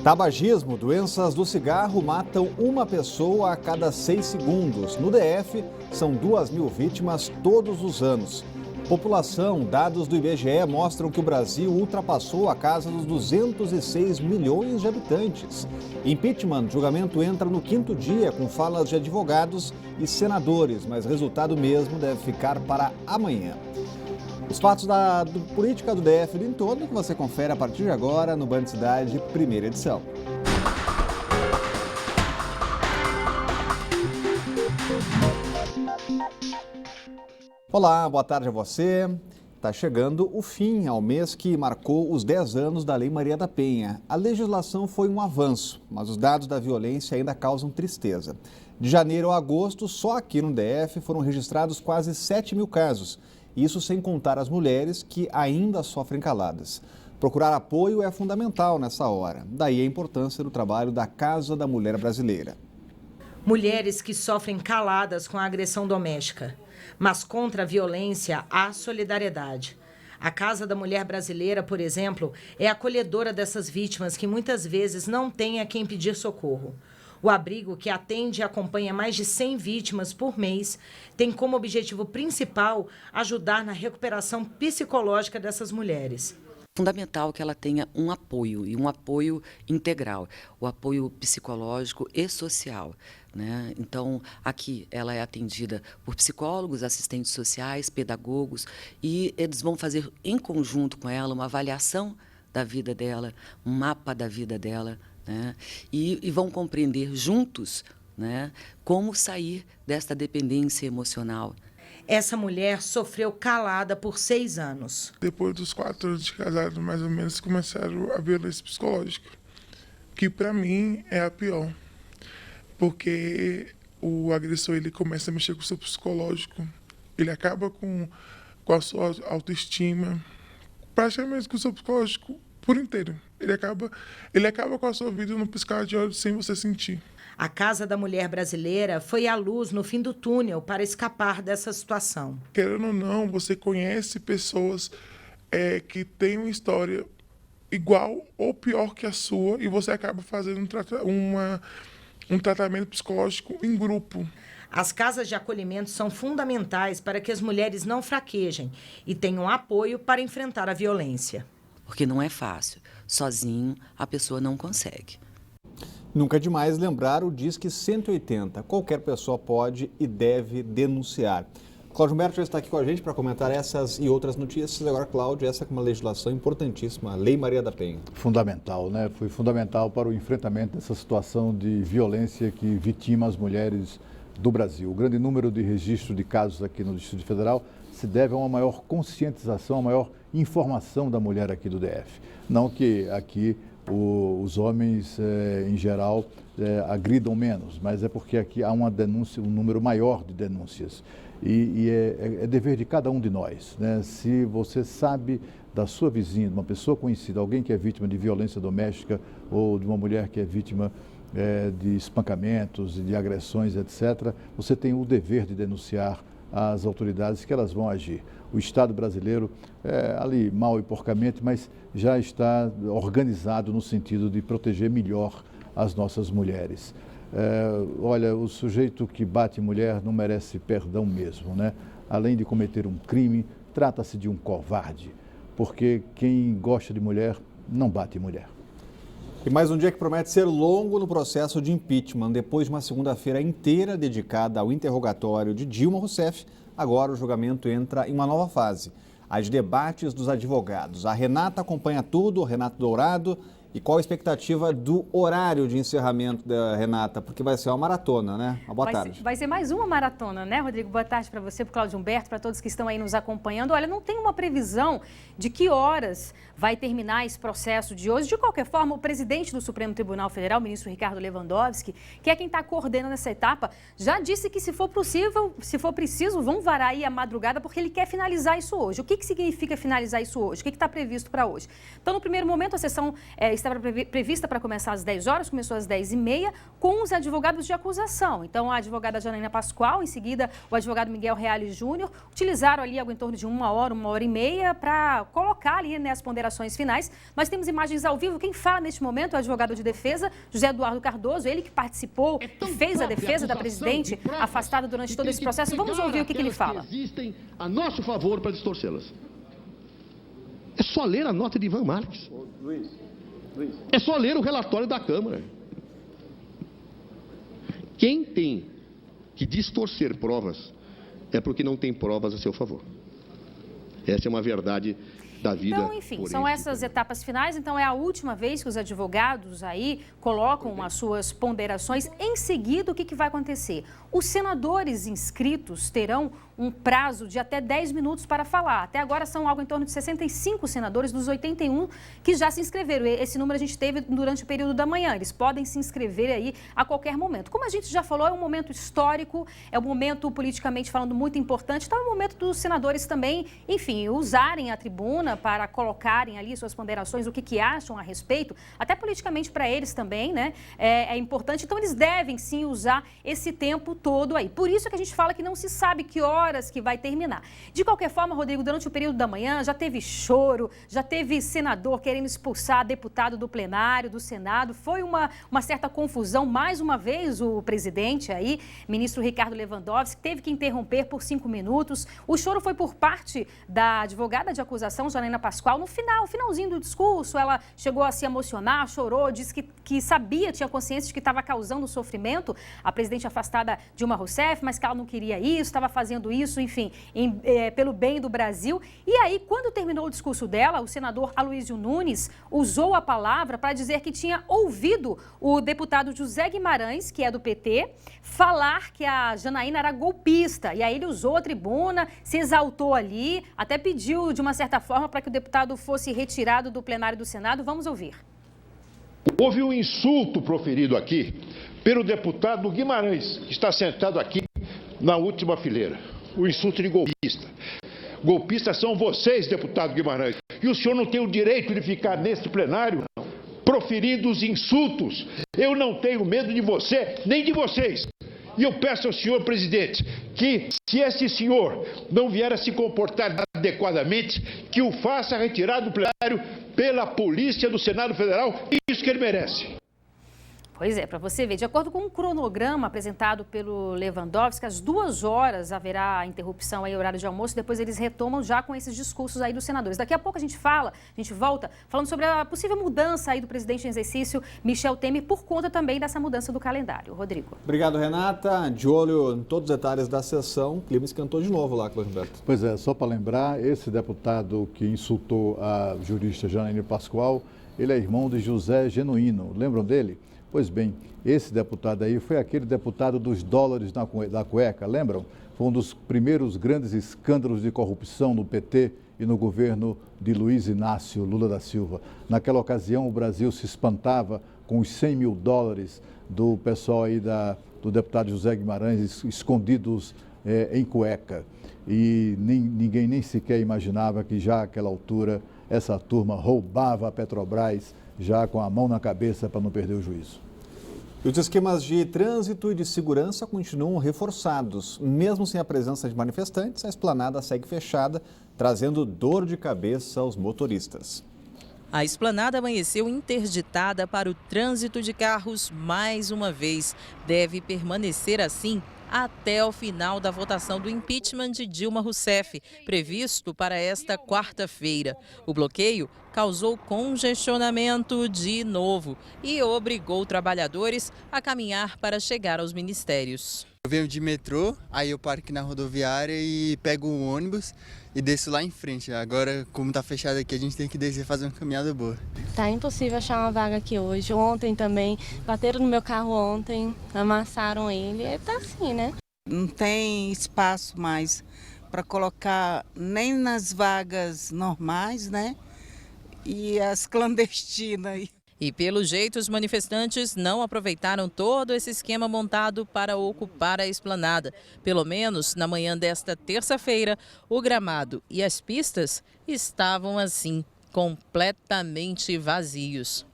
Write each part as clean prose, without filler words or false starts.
Tabagismo, doenças do cigarro matam uma pessoa a cada 6 segundos. No DF, são 2.000 vítimas todos os anos. População, dados do IBGE mostram que o Brasil ultrapassou a casa dos 206 milhões de habitantes. Impeachment, julgamento entra no 5º dia com falas de advogados e senadores, mas resultado mesmo deve ficar para amanhã. Os fatos da política do DF e do entorno que você confere a partir de agora no Band Cidade, primeira edição. Olá, boa tarde a você. Está chegando o fim ao mês que marcou os 10 anos da Lei Maria da Penha. A legislação foi um avanço, mas os dados da violência ainda causam tristeza. De janeiro a agosto, só aqui no DF foram registrados quase 7.000 casos. Isso sem contar as mulheres que ainda sofrem caladas. Procurar apoio é fundamental nessa hora. Daí a importância do trabalho da Casa da Mulher Brasileira. Mulheres que sofrem caladas com a agressão doméstica. Mas contra a violência há solidariedade. A Casa da Mulher Brasileira, por exemplo, é acolhedora dessas vítimas que muitas vezes não têm a quem pedir socorro. O abrigo, que atende e acompanha mais de 100 vítimas por mês, tem como objetivo principal ajudar na recuperação psicológica dessas mulheres. Fundamental que ela tenha um apoio, e um apoio integral, o apoio psicológico e social, né? Então, aqui ela é atendida por psicólogos, assistentes sociais, pedagogos, e eles vão fazer em conjunto com ela uma avaliação da vida dela, um mapa da vida dela, né? E vão compreender juntos, né, como sair desta dependência emocional. Essa mulher sofreu calada por 6 anos. Depois dos 4 anos de casado, mais ou menos, começaram a violência psicológica, que para mim é a pior, porque o agressor ele começa a mexer com o seu psicológico, ele acaba com a sua autoestima, praticamente com o seu psicológico por inteiro. Ele acaba com a sua vida num piscar de olhos sem você sentir. A Casa da Mulher Brasileira foi a luz no fim do túnel para escapar dessa situação. Querendo ou não, você conhece pessoas que têm uma história igual ou pior que a sua e você acaba fazendo um tratamento psicológico em grupo. As casas de acolhimento são fundamentais para que as mulheres não fraquejem e tenham apoio para enfrentar a violência. Porque não é fácil. Sozinho, a pessoa não consegue. Nunca é demais lembrar o Disque 180. Qualquer pessoa pode e deve denunciar. Cláudio Humberto já está aqui com a gente para comentar essas e outras notícias. Agora, Cláudio, essa é uma legislação importantíssima, a Lei Maria da Penha. Fundamental, né? Foi fundamental para o enfrentamento dessa situação de violência que vitima as mulheres do Brasil. O grande número de registro de casos aqui no Distrito Federal se deve a uma maior conscientização, a maior informação da mulher aqui do DF. Não que aqui os homens, em geral, agridam menos, mas é porque aqui há uma denúncia, um número maior de denúncias. E é dever de cada um de nós, né? Se você sabe da sua vizinha, de uma pessoa conhecida, alguém que é vítima de violência doméstica ou de uma mulher que é vítima de espancamentos e de agressões, etc., você tem o dever de denunciar às autoridades que elas vão agir. O Estado brasileiro, ali mal e porcamente, mas já está organizado no sentido de proteger melhor as nossas mulheres. Olha, o sujeito que bate mulher não merece perdão mesmo, né? Além de cometer um crime, trata-se de um covarde, porque quem gosta de mulher não bate mulher. E mais um dia que promete ser longo no processo de impeachment. Depois de uma segunda-feira inteira dedicada ao interrogatório de Dilma Rousseff, agora o julgamento entra em uma nova fase, a de debates dos advogados. A Renata acompanha tudo, o Renato Dourado. E qual a expectativa do horário de encerramento da Renata? Porque vai ser uma maratona, né? Uma boa tarde. Vai ser mais uma maratona, né, Rodrigo? Boa tarde para você, para o Cláudio Humberto, para todos que estão aí nos acompanhando. Olha, não tem uma previsão de que horas vai terminar esse processo de hoje. De qualquer forma, o presidente do Supremo Tribunal Federal, o ministro Ricardo Lewandowski, que é quem está coordenando essa etapa, já disse que, se for possível, se for preciso, vão varar aí a madrugada, porque ele quer finalizar isso hoje. O que significa finalizar isso hoje? O que está previsto para hoje? Então, no primeiro momento, a sessão estava prevista para começar às 10 horas, começou às 10h30, com os advogados de acusação. Então, a advogada Janaína Pascoal, em seguida o advogado Miguel Reale Júnior, utilizaram ali algo em torno de 1h e meia, para colocar ali, né, as ponderações finais. Mas temos imagens ao vivo. Quem fala neste momento é o advogado de defesa, José Eduardo Cardoso, ele que participou, que fez a defesa da presidente afastada durante todo esse processo. Vamos ouvir o que ele fala. Que existem a nosso favor para distorcê-las. É só ler a nota de Ivan Marques. É só ler o relatório da Câmara. Quem tem que distorcer provas é porque não tem provas a seu favor. Essa é uma verdade da vida. Então, enfim, são essas etapas finais. Então, é a última vez que os advogados aí colocam as suas ponderações. Em seguida, o que vai acontecer? Os senadores inscritos terão um prazo de até 10 minutos para falar. Até agora são algo em torno de 65 senadores dos 81 que já se inscreveram. Esse número a gente teve durante o período da manhã. Eles podem se inscrever aí a qualquer momento. Como a gente já falou, é um momento histórico, é um momento politicamente falando muito importante. Então, é um momento dos senadores também, enfim, usarem a tribuna para colocarem ali suas ponderações, o que acham a respeito, até politicamente para eles também, né? É importante. Então, eles devem sim usar esse tempo todo aí. Por isso que a gente fala que não se sabe que horas que vai terminar. De qualquer forma, Rodrigo, durante o período da manhã já teve choro, já teve senador querendo expulsar deputado do plenário, do Senado. Foi uma certa confusão. Mais uma vez, o presidente aí, ministro Ricardo Lewandowski, teve que interromper por 5 minutos. O choro foi por parte da advogada de acusação, Janaína Pascoal. No finalzinho do discurso, ela chegou a se emocionar, chorou, disse que sabia, tinha consciência de que estava causando sofrimento a presidente afastada Dilma Rousseff, mas que ela não queria isso, estava fazendo isso, enfim, pelo bem do Brasil. E aí, quando terminou o discurso dela, o senador Aloysio Nunes usou a palavra para dizer que tinha ouvido o deputado José Guimarães, que é do PT, falar que a Janaína era golpista. E aí ele usou a tribuna, se exaltou ali, até pediu, de uma certa forma, para que o deputado fosse retirado do plenário do Senado. Vamos ouvir. Houve um insulto proferido aqui pelo deputado Guimarães, que está sentado aqui na última fileira. O insulto de golpista. Golpistas são vocês, deputado Guimarães. E o senhor não tem o direito de ficar nesse plenário proferindo os insultos. Eu não tenho medo de você, nem de vocês. E eu peço ao senhor presidente que, se esse senhor não vier a se comportar adequadamente, que o faça retirar do plenário pela polícia do Senado Federal, isso que ele merece. Pois é, para você ver, de acordo com um cronograma apresentado pelo Lewandowski, às 2 horas haverá a interrupção aí, horário de almoço, depois eles retomam já com esses discursos aí dos senadores. Daqui a pouco a gente volta falando sobre a possível mudança aí do presidente em exercício, Michel Temer, por conta também dessa mudança do calendário. Rodrigo. Obrigado, Renata. De olho em todos os detalhes da sessão, o clima esquentou de novo lá, Cláudio Humberto. Pois é, só para lembrar, esse deputado que insultou a jurista Janaína Pascoal, ele é irmão de José Genuíno. Lembram dele? Pois bem, esse deputado aí foi aquele deputado dos dólares da cueca, lembram? Foi um dos primeiros grandes escândalos de corrupção no PT e no governo de Luiz Inácio Lula da Silva. Naquela ocasião, o Brasil se espantava com os 100 mil dólares do pessoal aí do deputado José Guimarães escondidos em cueca. E ninguém nem sequer imaginava que já àquela altura essa turma roubava a Petrobras já com a mão na cabeça para não perder o juízo. E os esquemas de trânsito e de segurança continuam reforçados. Mesmo sem a presença de manifestantes, a esplanada segue fechada, trazendo dor de cabeça aos motoristas. A esplanada amanheceu interditada para o trânsito de carros mais uma vez. Deve permanecer assim até o final da votação do impeachment de Dilma Rousseff, previsto para esta quarta-feira. O bloqueio causou congestionamento de novo e obrigou trabalhadores a caminhar para chegar aos ministérios. Eu venho de metrô, aí eu paro aqui na rodoviária e pego um ônibus e desço lá em frente. Agora, como tá fechado aqui, a gente tem que descer e fazer uma caminhada boa. Tá impossível achar uma vaga aqui hoje. Ontem também, bateram no meu carro ontem, amassaram ele, e tá assim, né? Não tem espaço mais para colocar nem nas vagas normais, né? E as clandestinas. E pelo jeito, os manifestantes não aproveitaram todo esse esquema montado para ocupar a esplanada. Pelo menos na manhã desta terça-feira, o gramado e as pistas estavam assim, completamente vazios.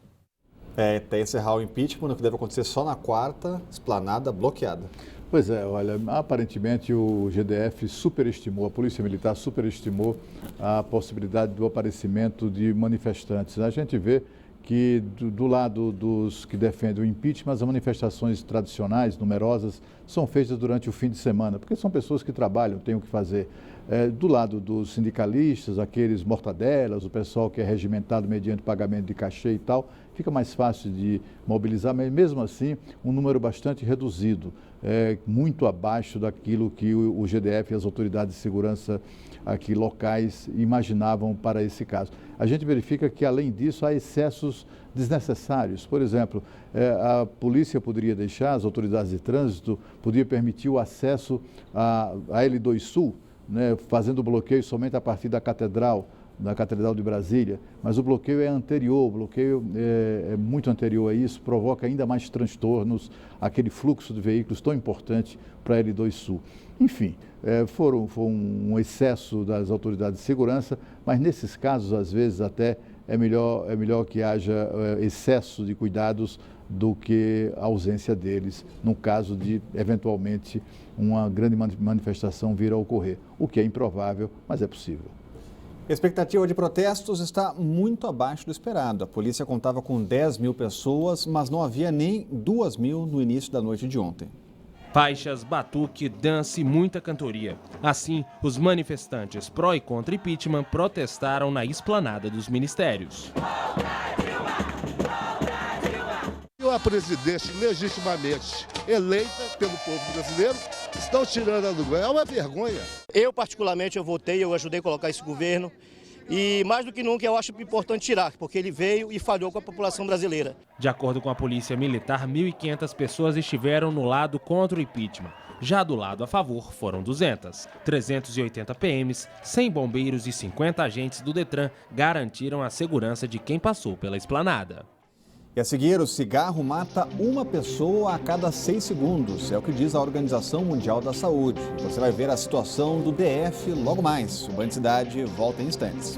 Até encerrar o impeachment, que deve acontecer só na quarta, esplanada bloqueada. Pois é, olha, aparentemente o GDF superestimou, a Polícia Militar superestimou a possibilidade do aparecimento de manifestantes. A gente vê que do lado dos que defendem o impeachment, as manifestações tradicionais, numerosas, são feitas durante o fim de semana, porque são pessoas que trabalham, têm o que fazer. Do lado dos sindicalistas, aqueles mortadelas, o pessoal que é regimentado mediante pagamento de cachê e tal, fica mais fácil de mobilizar, mas mesmo assim, um número bastante reduzido, muito abaixo daquilo que o GDF e as autoridades de segurança aqui locais imaginavam para esse caso. A gente verifica que, além disso, há excessos desnecessários. Por exemplo, a polícia poderia deixar, as autoridades de trânsito, poderia permitir o acesso à L2 Sul, né, fazendo o bloqueio somente a partir da Catedral de Brasília, mas o bloqueio é anterior, o bloqueio é muito anterior a isso, provoca ainda mais transtornos, aquele fluxo de veículos tão importante para a L2 Sul. Enfim, foi um excesso das autoridades de segurança, mas nesses casos, às vezes, até é melhor que haja excesso de cuidados do que a ausência deles, no caso de, eventualmente, uma grande manifestação vir a ocorrer, o que é improvável, mas é possível. A expectativa de protestos está muito abaixo do esperado. A polícia contava com 10 mil pessoas, mas não havia nem 2 mil no início da noite de ontem. Faixas, batuque, dança e muita cantoria. Assim, os manifestantes pró e contra impeachment protestaram na esplanada dos ministérios. A presidente legitimamente eleita pelo povo brasileiro estão tirando a do governo. É uma vergonha. Eu, particularmente, eu votei, eu ajudei a colocar esse governo. E mais do que nunca eu acho importante tirar, porque ele veio e falhou com a população brasileira. De acordo com a Polícia Militar, 1.500 pessoas estiveram no lado contra o impeachment. Já do lado a favor foram 200. 380 PMs, 100 bombeiros e 50 agentes do Detran garantiram a segurança de quem passou pela esplanada. E a seguir, o cigarro mata uma pessoa a cada 6 segundos. É o que diz a Organização Mundial da Saúde. Você vai ver a situação do DF logo mais. O Band Cidade volta em instantes.